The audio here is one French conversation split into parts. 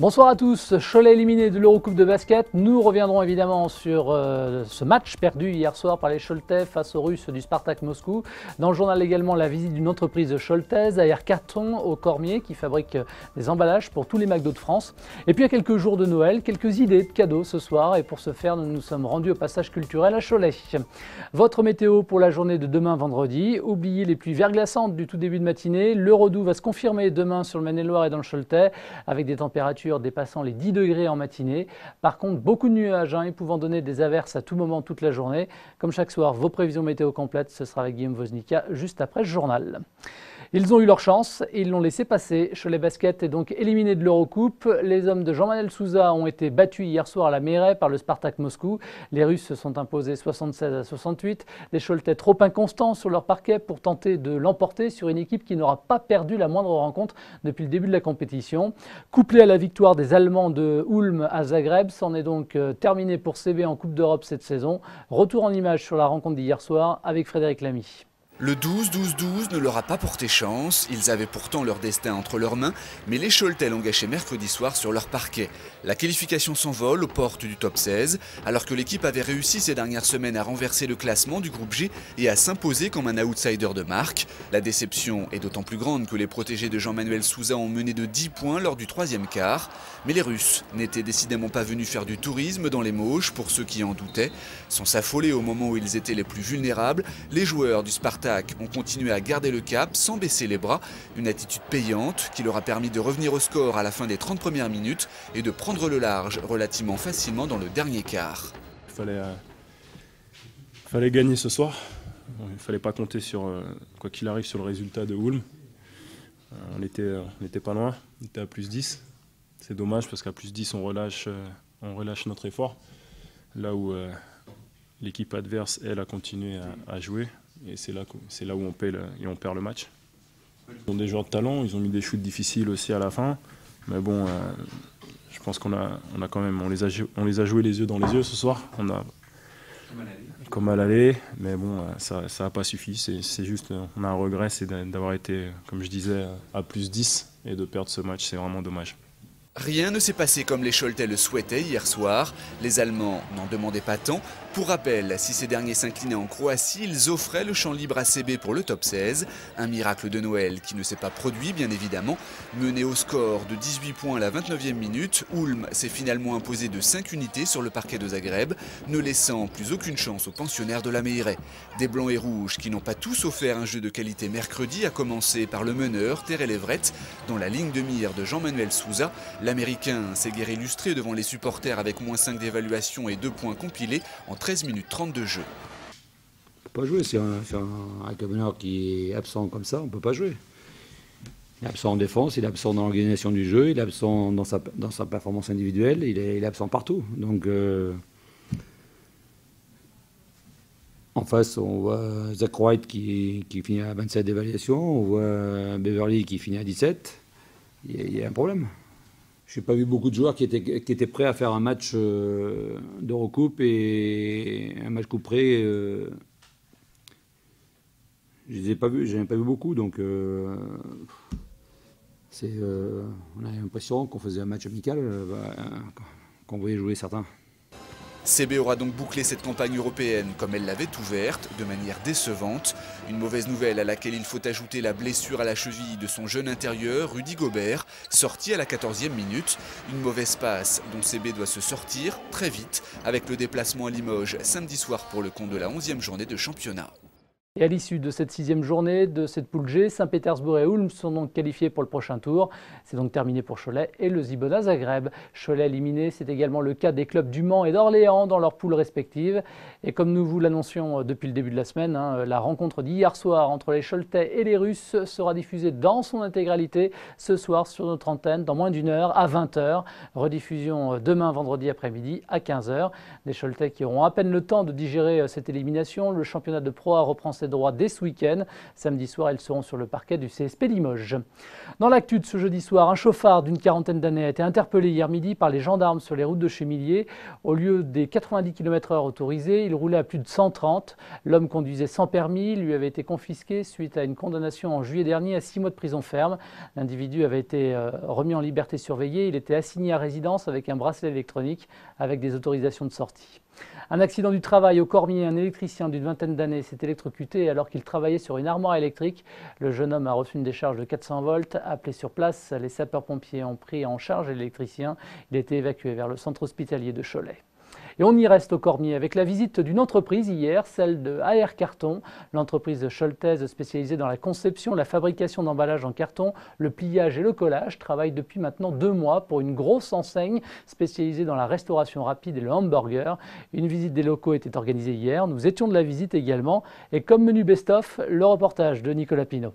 Bonsoir à tous, Cholet éliminé de l'Eurocoupe de basket. Nous reviendrons évidemment sur ce match perdu hier soir par les Choletais face aux Russes du Spartak Moscou. Dans le journal également la visite d'une entreprise choletaise, AR Carton au Cormier, qui fabrique des emballages pour tous les McDo de France. Et puis à quelques jours de Noël, quelques idées de cadeaux ce soir. Et pour ce faire, nous nous sommes rendus au passage culturel à Cholet. Votre météo pour la journée de demain vendredi. Oubliez les pluies verglaçantes du tout début de matinée. Le Redoux va se confirmer demain sur le Maine-et-Loire et dans le Choletais, avec des températures dépassant les 10 degrés en matinée. Par contre, beaucoup de nuages et pouvant donner des averses à tout moment toute la journée. Comme chaque soir, vos prévisions météo complètes, ce sera avec Guillaume Woznicka juste après le journal. Ils ont eu leur chance et ils l'ont laissé passer. Cholet Basket est donc éliminé de l'Eurocoupe. Les hommes de Jean-Manuel Souza ont été battus hier soir à la Mairie par le Spartak Moscou. Les Russes se sont imposés 76-68. Les Choletais trop inconstants sur leur parquet pour tenter de l'emporter sur une équipe qui n'aura pas perdu la moindre rencontre depuis le début de la compétition. Couplé à la victoire des Allemands de Ulm à Zagreb, c'en est donc terminé pour CB en Coupe d'Europe cette saison. Retour en images sur la rencontre d'hier soir avec Frédéric Lamy. Le 12-12-12 ne leur a pas porté chance, ils avaient pourtant leur destin entre leurs mains, mais les Choletais l'ont gâché mercredi soir sur leur parquet. La qualification s'envole aux portes du top 16, alors que l'équipe avait réussi ces dernières semaines à renverser le classement du groupe G et à s'imposer comme un outsider de marque. La déception est d'autant plus grande que les protégés de Jean-Manuel Souza ont mené de 10 points lors du troisième quart. Mais les Russes n'étaient décidément pas venus faire du tourisme dans les Mauges, pour ceux qui en doutaient. Sans s'affoler au moment où ils étaient les plus vulnérables, les joueurs du Spartak ont continué à garder le cap sans baisser les bras, une attitude payante qui leur a permis de revenir au score à la fin des 30 premières minutes et de prendre le large relativement facilement dans le dernier quart. Il fallait gagner ce soir, il ne fallait pas compter sur, quoi qu'il arrive, sur le résultat de Ulm. On n'était pas loin, on était à plus 10. C'est dommage parce qu'à plus 10 on relâche notre effort, là où l'équipe adverse, elle, a continué à jouer. Et c'est là où on perd le match. Ils ont des joueurs de talent, ils ont mis des shoots difficiles aussi à la fin. Mais bon, je pense qu'on les a joués les yeux dans les yeux ce soir. Comme à l'aller, mais bon, ça n'a pas suffi. C'est juste, on a un regret, c'est d'avoir été, comme je disais, à plus 10 et de perdre ce match. C'est vraiment dommage. Rien ne s'est passé comme les Choletais le souhaitaient hier soir. Les Allemands n'en demandaient pas tant. Pour rappel, si ces derniers s'inclinaient en Croatie, ils offraient le champ libre à CB pour le top 16. Un miracle de Noël qui ne s'est pas produit, bien évidemment. Mené au score de 18 points à la 29e minute, Ulm s'est finalement imposé de 5 unités sur le parquet de Zagreb, ne laissant plus aucune chance aux pensionnaires de la Meiret. Des Blancs et Rouges qui n'ont pas tous offert un jeu de qualité mercredi, à commencer par le meneur Terrell Everett, dans la ligne de mire de Jean-Manuel Souza. L'Américain s'est guère illustré devant les supporters avec -5 d'évaluation et 2 points compilés en 13 minutes 30 de jeu. On ne peut pas jouer, c'est un meneur qui est absent comme ça, on ne peut pas jouer. Il est absent en défense, il est absent dans l'organisation du jeu, il est absent dans sa performance individuelle, il est absent partout. Donc en face, on voit Zach White qui finit à 27 d'évaluation, on voit Beverly qui finit à 17. Il y a un problème. Je n'ai pas vu beaucoup de joueurs qui étaient prêts à faire un match d'Eurocoupe et un match couperé. Je n'en ai pas vu beaucoup, donc on a l'impression qu'on faisait un match amical, qu'on voyait jouer certains. CB aura donc bouclé cette campagne européenne comme elle l'avait ouverte, de manière décevante. Une mauvaise nouvelle à laquelle il faut ajouter la blessure à la cheville de son jeune intérieur, Rudy Gobert, sorti à la 14e minute. Une mauvaise passe dont CB doit se sortir très vite avec le déplacement à Limoges samedi soir pour le compte de la 11e journée de championnat. Et à l'issue de cette 6e journée de cette poule G, Saint-Pétersbourg et Ulm sont donc qualifiés pour le prochain tour. C'est donc terminé pour Cholet et le Zibona Zagreb. Cholet éliminé, c'est également le cas des clubs du Mans et d'Orléans dans leurs poules respectives. Et comme nous vous l'annoncions depuis le début de la semaine, la rencontre d'hier soir entre les Choletais et les Russes sera diffusée dans son intégralité ce soir sur notre antenne dans moins d'une heure à 20 h. Rediffusion demain vendredi après-midi à 15 h. Des Choletais qui auront à peine le temps de digérer cette élimination. Le championnat de Pro A reprend ses droits dès ce week-end. Samedi soir, elles seront sur le parquet du CSP Limoges. Dans l'actu de ce jeudi soir, un chauffard d'une quarantaine d'années a été interpellé hier midi par les gendarmes sur les routes de Chémilier. Au lieu des 90 km/h autorisés, il roulait à plus de 130. L'homme conduisait sans permis, lui avait été confisqué suite à une condamnation en juillet dernier à 6 mois de prison ferme. L'individu avait été remis en liberté surveillée. Il était assigné à résidence avec un bracelet électronique avec des autorisations de sortie. Un accident du travail au Cormier, un électricien d'une vingtaine d'années s'est électrocuté alors qu'il travaillait sur une armoire électrique. Le jeune homme a reçu une décharge de 400 volts. Appelé sur place, les sapeurs-pompiers ont pris en charge l'électricien. Il a été évacué vers le centre hospitalier de Cholet. Et on y reste au Cormier avec la visite d'une entreprise hier, celle de AR Carton, l'entreprise choltaise spécialisée dans la conception, la fabrication d'emballages en carton, le pliage et le collage, travaille depuis maintenant 2 mois pour une grosse enseigne spécialisée dans la restauration rapide et le hamburger. Une visite des locaux était organisée hier, nous étions de la visite également et comme menu best-of, le reportage de Nicolas Pinault.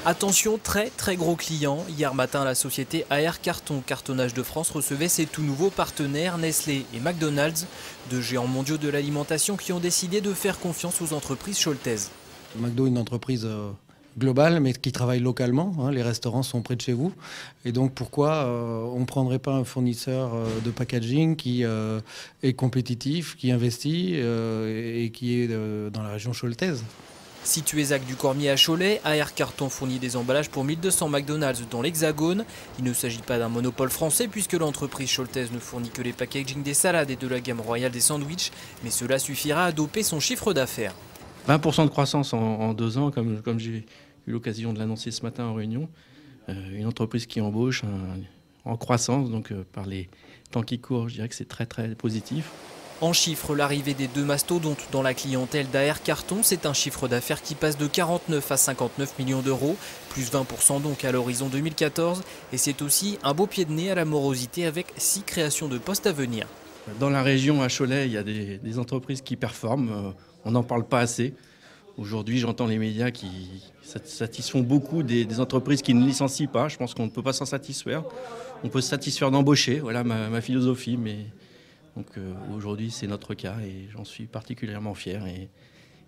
Attention, très gros client. Hier matin, la société AR Carton, Cartonnage de France, recevait ses tout nouveaux partenaires Nestlé et McDonald's, deux géants mondiaux de l'alimentation qui ont décidé de faire confiance aux entreprises choltaises. McDo est une entreprise globale mais qui travaille localement, les restaurants sont près de chez vous et donc pourquoi on ne prendrait pas un fournisseur de packaging qui est compétitif, qui investit et qui est dans la région choltaise. Situé ZAC du Cormier à Cholet, AR Carton fournit des emballages pour 1200 McDonald's dans l'Hexagone. Il ne s'agit pas d'un monopole français puisque l'entreprise choltaise ne fournit que les packaging des salades et de la gamme royale des sandwichs, mais cela suffira à doper son chiffre d'affaires. 20% de croissance en 2 ans, comme j'ai eu l'occasion de l'annoncer ce matin en réunion. Une entreprise qui embauche en croissance, donc par les temps qui courent, je dirais que c'est très positif. En chiffres, l'arrivée des 2 mastodontes dans la clientèle d'AR Carton, c'est un chiffre d'affaires qui passe de 49 à 59 millions d'euros, plus 20% donc à l'horizon 2014. Et c'est aussi un beau pied de nez à la morosité avec 6 créations de postes à venir. Dans la région à Cholet, il y a des entreprises qui performent, on n'en parle pas assez. Aujourd'hui, j'entends les médias qui satisfont beaucoup des entreprises qui ne licencient pas. Je pense qu'on ne peut pas s'en satisfaire. On peut se satisfaire d'embaucher, voilà ma philosophie, mais... Donc aujourd'hui, c'est notre cas et j'en suis particulièrement fier. Et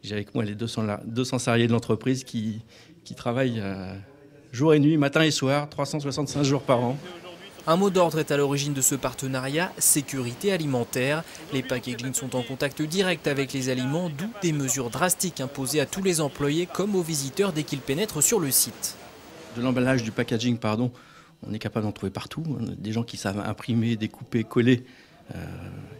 j'ai avec moi les 200 salariés de l'entreprise qui travaillent jour et nuit, matin et soir, 365 jours par an. Un mot d'ordre est à l'origine de ce partenariat, sécurité alimentaire. Les packaging sont en contact direct avec les aliments, d'où des mesures drastiques imposées à tous les employés comme aux visiteurs dès qu'ils pénètrent sur le site. De l'emballage, du packaging, pardon, on est capable d'en trouver partout. Des gens qui savent imprimer, découper, coller.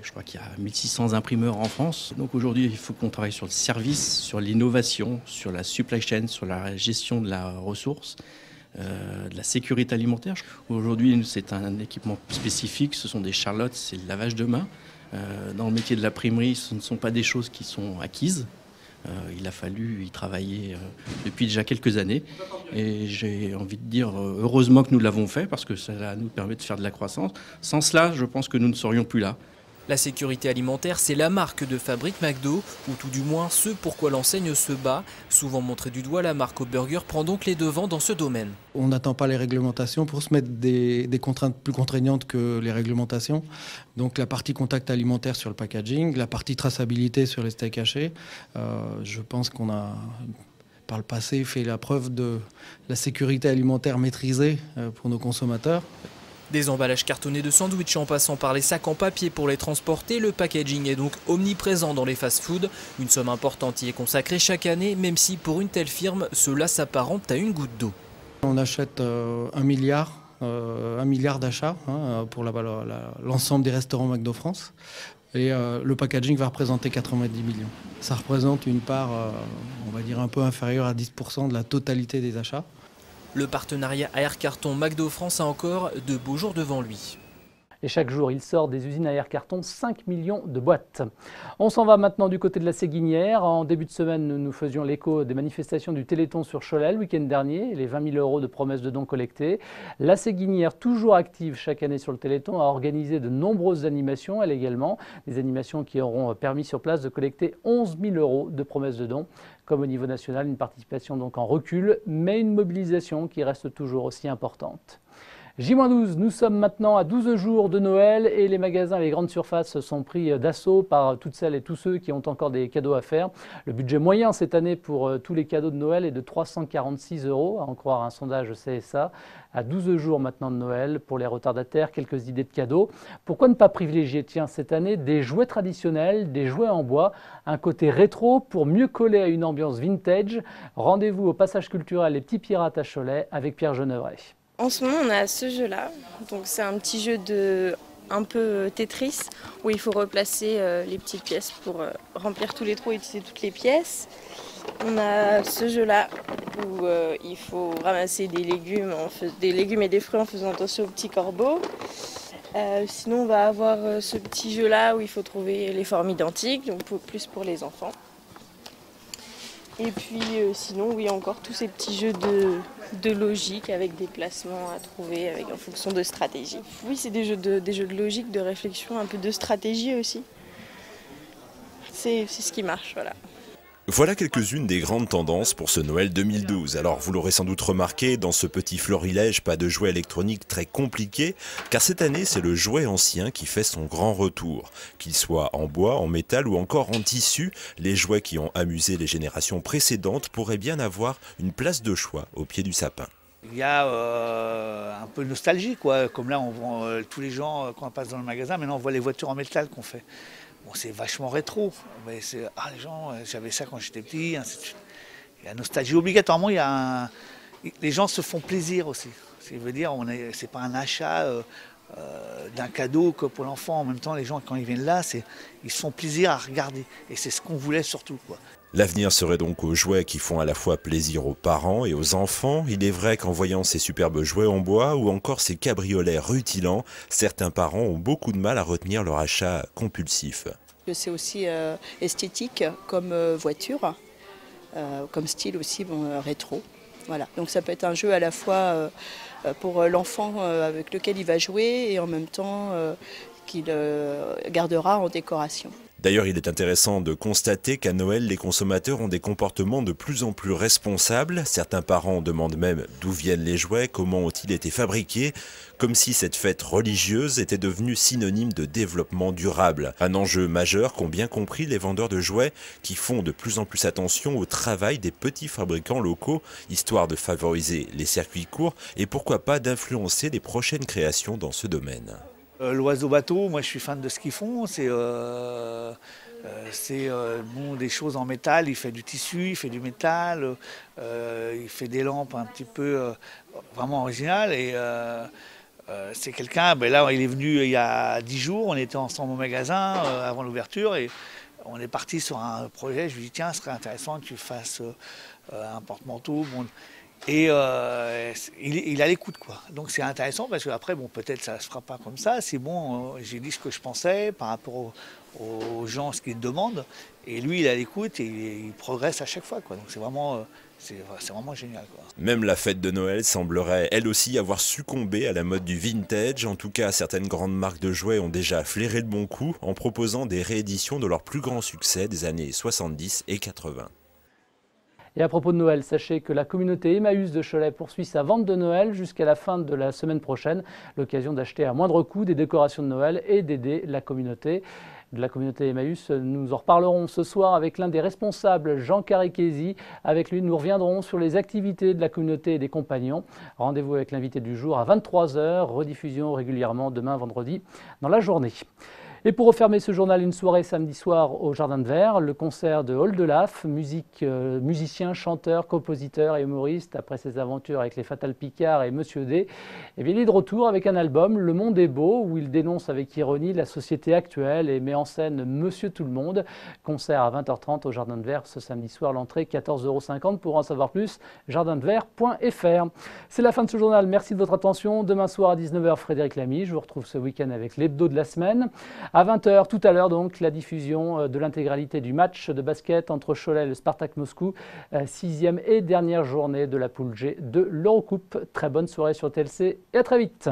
Je crois qu'il y a 1600 imprimeurs en France. Donc aujourd'hui, il faut qu'on travaille sur le service, sur l'innovation, sur la supply chain, sur la gestion de la ressource, de la sécurité alimentaire. Aujourd'hui, c'est un équipement spécifique, ce sont des charlottes, c'est le lavage de mains. Dans le métier de l'imprimerie, ce ne sont pas des choses qui sont acquises. Il a fallu y travailler depuis déjà quelques années et j'ai envie de dire heureusement que nous l'avons fait parce que ça nous permet de faire de la croissance. Sans cela, je pense que nous ne serions plus là. La sécurité alimentaire, c'est la marque de fabrique McDo, ou tout du moins ce pourquoi l'enseigne se bat. Souvent montrée du doigt, la marque au burger prend donc les devants dans ce domaine. On n'attend pas les réglementations pour se mettre des contraintes plus contraignantes que les réglementations. Donc la partie contact alimentaire sur le packaging, la partie traçabilité sur les steaks hachés. Je pense qu'on a, par le passé, fait la preuve de la sécurité alimentaire maîtrisée pour nos consommateurs. Des emballages cartonnés de sandwich en passant par les sacs en papier pour les transporter, le packaging est donc omniprésent dans les fast-foods. Une somme importante y est consacrée chaque année, même si pour une telle firme, cela s'apparente à une goutte d'eau. On achète 1 milliard d'achats pour l'ensemble des restaurants McDo France. Et le packaging va représenter 90 millions. Ça représente une part, on va dire, un peu inférieure à 10% de la totalité des achats. Le partenariat AR Carton McDo France a encore de beaux jours devant lui. Et chaque jour, il sort des usines AR Carton 5 millions de boîtes. On s'en va maintenant du côté de la Séguinière. En début de semaine, nous faisions l'écho des manifestations du Téléthon sur Cholet le week-end dernier, les 20 000 € de promesses de dons collectés. La Séguinière, toujours active chaque année sur le Téléthon, a organisé de nombreuses animations, elle également. Des animations qui auront permis sur place de collecter 11 000 € de promesses de dons. Comme au niveau national, une participation donc en recul, mais une mobilisation qui reste toujours aussi importante. J-12, nous sommes maintenant à 12 jours de Noël et les magasins et les grandes surfaces sont pris d'assaut par toutes celles et tous ceux qui ont encore des cadeaux à faire. Le budget moyen cette année pour tous les cadeaux de Noël est de 346 €, à en croire un sondage CSA. À 12 jours maintenant de Noël, pour les retardataires, quelques idées de cadeaux. Pourquoi ne pas privilégier, tiens, cette année, des jouets traditionnels, des jouets en bois, un côté rétro pour mieux coller à une ambiance vintage? Rendez-vous au Passage culturel Les Petits Pirates à Cholet avec Pierre Geneuvret. En ce moment, on a ce jeu-là. Donc, c'est un petit jeu un peu Tetris où il faut replacer les petites pièces pour remplir tous les trous et utiliser toutes les pièces. On a ce jeu-là où il faut ramasser des légumes et des fruits en faisant attention aux petits corbeaux. Sinon, on va avoir ce petit jeu-là où il faut trouver les formes identiques, donc plus pour les enfants. Et puis sinon, oui, encore tous ces petits jeux de logique avec des placements à trouver en fonction de stratégie. Oui, c'est des jeux de logique, de réflexion, un peu de stratégie aussi. C'est ce qui marche, voilà. Voilà quelques-unes des grandes tendances pour ce Noël 2012. Alors vous l'aurez sans doute remarqué, dans ce petit florilège, pas de jouets électroniques très compliqués, car cette année c'est le jouet ancien qui fait son grand retour. Qu'il soit en bois, en métal ou encore en tissu, les jouets qui ont amusé les générations précédentes pourraient bien avoir une place de choix au pied du sapin. Il y a un peu de nostalgie, quoi. Comme là, on voit tous les gens, quand on passe dans le magasin, maintenant on voit les voitures en métal qu'on fait. Bon, c'est vachement rétro, mais les gens, j'avais ça quand j'étais petit, ainsi de suite. Il y a la nostalgie. Obligatoirement, les gens se font plaisir aussi. Ça veut dire, c'est pas un achat d'un cadeau que pour l'enfant. En même temps, les gens, quand ils viennent là, ils se font plaisir à regarder. Et c'est ce qu'on voulait surtout, quoi. L'avenir serait donc aux jouets qui font à la fois plaisir aux parents et aux enfants. Il est vrai qu'en voyant ces superbes jouets en bois ou encore ces cabriolets rutilants, certains parents ont beaucoup de mal à retenir leur achat compulsif. C'est aussi esthétique comme voiture, comme style aussi rétro. Voilà. Donc ça peut être un jeu à la fois pour l'enfant avec lequel il va jouer et en même temps qu'il gardera en décoration. D'ailleurs, il est intéressant de constater qu'à Noël, les consommateurs ont des comportements de plus en plus responsables. Certains parents demandent même d'où viennent les jouets, comment ont-ils été fabriqués, comme si cette fête religieuse était devenue synonyme de développement durable. Un enjeu majeur qu'ont bien compris les vendeurs de jouets qui font de plus en plus attention au travail des petits fabricants locaux, histoire de favoriser les circuits courts et pourquoi pas d'influencer les prochaines créations dans ce domaine. L'oiseau bateau, moi je suis fan de ce qu'ils font, c'est des choses en métal, il fait du tissu, il fait du métal, il fait des lampes un petit peu vraiment originales et c'est quelqu'un, là il est venu il y a 10 jours, on était ensemble au magasin avant l'ouverture et on est parti sur un projet, je lui ai dit tiens ce serait intéressant que tu fasses un porte-manteau. Bon, et il a l'écoute, quoi. Donc c'est intéressant parce qu'après, peut-être ça ne se fera pas comme ça. C'est bon, j'ai dit ce que je pensais par rapport aux gens, ce qu'ils demandent. Et lui, il a l'écoute et il progresse à chaque fois, quoi. Donc c'est vraiment génial, quoi. Même la fête de Noël semblerait, elle aussi, avoir succombé à la mode du vintage. En tout cas, certaines grandes marques de jouets ont déjà flairé le bon coup en proposant des rééditions de leurs plus grands succès des années 70 et 80. Et à propos de Noël, sachez que la communauté Emmaüs de Cholet poursuit sa vente de Noël jusqu'à la fin de la semaine prochaine. L'occasion d'acheter à moindre coût des décorations de Noël et d'aider la communauté. De la communauté Emmaüs, nous en reparlerons ce soir avec l'un des responsables, Jean Caricchesi. Avec lui, nous reviendrons sur les activités de la communauté et des compagnons. Rendez-vous avec l'invité du jour à 23 h, rediffusion régulièrement demain vendredi dans la journée. Et pour refermer ce journal, une soirée samedi soir au Jardin de Verre, le concert de Hall de Laf, musicien, chanteur, compositeur et humoriste, après ses aventures avec les Fatal Picard et Monsieur D. Et bien, il est de retour avec un album, Le Monde est beau, où il dénonce avec ironie la société actuelle et met en scène Monsieur Tout le Monde. Concert à 20 h 30 au Jardin de Verre ce samedi soir, l'entrée 14,50 € pour en savoir plus, jardindevers.fr. C'est la fin de ce journal, merci de votre attention. Demain soir à 19 h, Frédéric Lamy, je vous retrouve ce week-end avec l'hebdo de la semaine. À 20 h, tout à l'heure, donc, la diffusion de l'intégralité du match de basket entre Cholet et le Spartak Moscou, 6e et dernière journée de la poule G de l'Eurocoupe. Très bonne soirée sur TLC et à très vite.